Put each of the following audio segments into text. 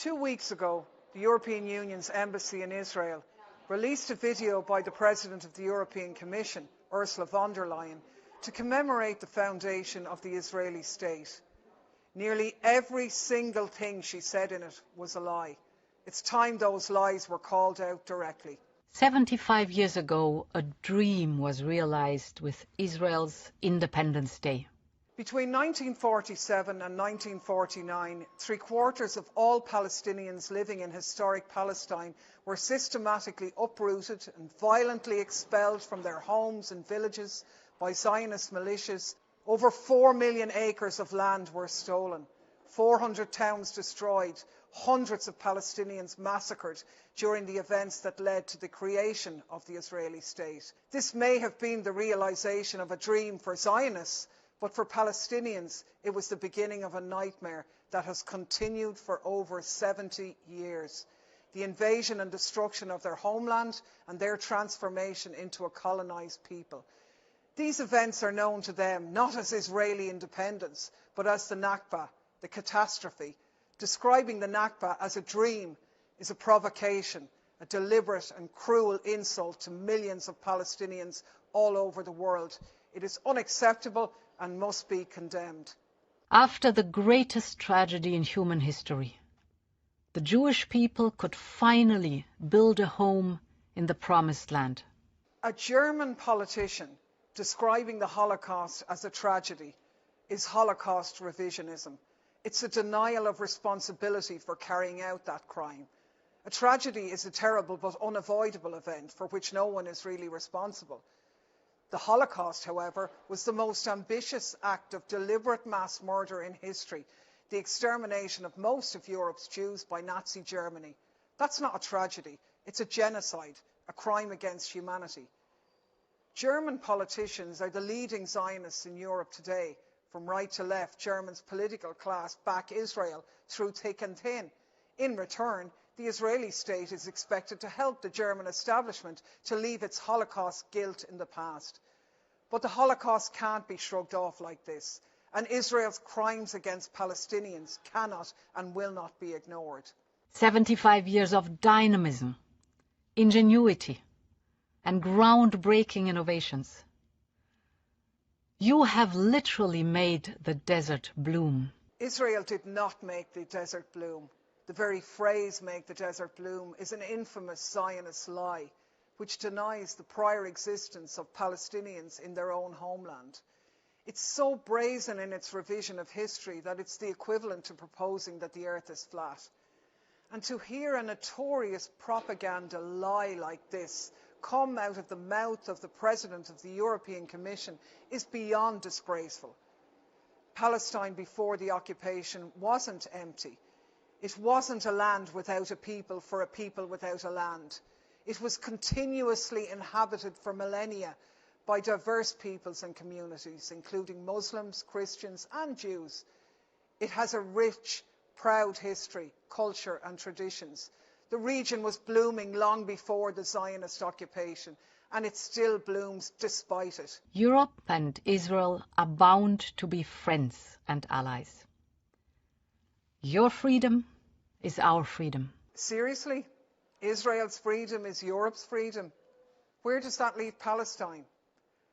2 weeks ago, the European Union's embassy in Israel released a video by the President of the European Commission, Ursula von der Leyen, to commemorate the foundation of the Israeli state. Nearly every single thing she said in it was a lie. It's time those lies were called out directly. 75 years ago, a dream was realized with Israel's Independence Day. Between 1947 and 1949, 3/4 of all Palestinians living in historic Palestine were systematically uprooted and violently expelled from their homes and villages by Zionist militias. Over 4 million acres of land were stolen, 400 towns destroyed, hundreds of Palestinians massacred during the events that led to the creation of the Israeli state. This may have been the realization of a dream for Zionists, but for Palestinians, it was the beginning of a nightmare that has continued for over 70 years. The invasion and destruction of their homeland and their transformation into a colonized people. These events are known to them not as Israeli independence, but as the Nakba, the catastrophe. Describing the Nakba as a dream is a provocation, a deliberate and cruel insult to millions of Palestinians all over the world. It is unacceptable and must be condemned. After the greatest tragedy in human history, the Jewish people could finally build a home in the Promised Land. A German politician describing the Holocaust as a tragedy is Holocaust revisionism. It's a denial of responsibility for carrying out that crime. A tragedy is a terrible but unavoidable event for which no one is really responsible. The Holocaust, however, was the most ambitious act of deliberate mass murder in history, the extermination of most of Europe's Jews by Nazi Germany. That's not a tragedy, it's a genocide, a crime against humanity. German politicians are the leading Zionists in Europe today. From right to left, Germany's political class back Israel through thick and thin. In return, the Israeli state is expected to help the German establishment to leave its Holocaust guilt in the past. But the Holocaust can't be shrugged off like this, and Israel's crimes against Palestinians cannot and will not be ignored. 75 years of dynamism, ingenuity, and groundbreaking innovations. You have literally made the desert bloom. Israel did not make the desert bloom. The very phrase "make the desert bloom" is an infamous Zionist lie, which denies the prior existence of Palestinians in their own homeland. It's so brazen in its revision of history that it's the equivalent to proposing that the earth is flat. And to hear a notorious propaganda lie like this come out of the mouth of the President of the European Commission is beyond disgraceful. Palestine before the occupation wasn't empty. It wasn't a land without a people for a people without a land. It was continuously inhabited for millennia by diverse peoples and communities, including Muslims, Christians and Jews. It has a rich, proud history, culture and traditions. The region was blooming long before the Zionist occupation, and it still blooms despite it. Europe and Israel are bound to be friends and allies. Your freedom is our freedom. Seriously? Israel's freedom is Europe's freedom? Where does that leave Palestine?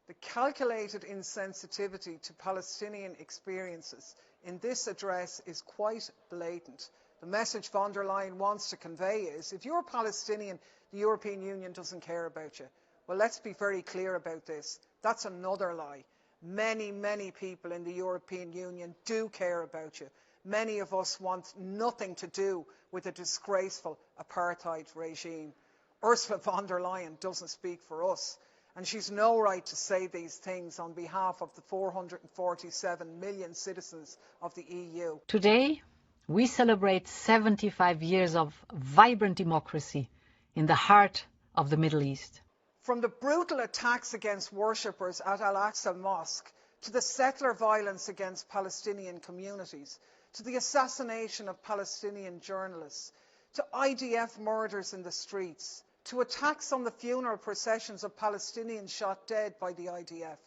The calculated insensitivity to Palestinian experiences in this address is quite blatant. The message von der Leyen wants to convey is, if you're Palestinian, the European Union doesn't care about you. Well, let's be very clear about this. That's another lie. Many, many people in the European Union do care about you. Many of us want nothing to do with a disgraceful apartheid regime. Ursula von der Leyen doesn't speak for us, and she's no right to say these things on behalf of the 447 million citizens of the EU. Today, we celebrate 75 years of vibrant democracy in the heart of the Middle East. From the brutal attacks against worshippers at Al-Aqsa Mosque, to the settler violence against Palestinian communities, to the assassination of Palestinian journalists, to IDF murders in the streets, to attacks on the funeral processions of Palestinians shot dead by the IDF,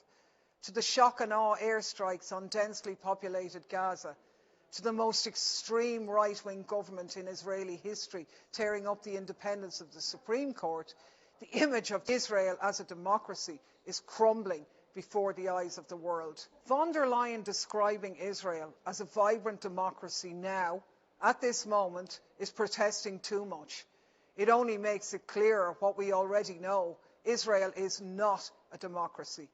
to the shock and awe airstrikes on densely populated Gaza, to the most extreme right-wing government in Israeli history, tearing up the independence of the Supreme Court, the image of Israel as a democracy is crumbling before the eyes of the world. Von der Leyen describing Israel as a vibrant democracy now, at this moment, is protesting too much. It only makes it clearer what we already know. Israel is not a democracy.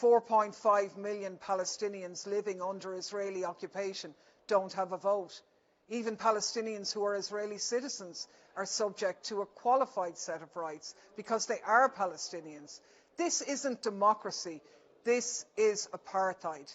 4.5 million Palestinians living under Israeli occupation don't have a vote. Even Palestinians who are Israeli citizens are subject to a qualified set of rights because they are Palestinians. This isn't democracy. This is apartheid.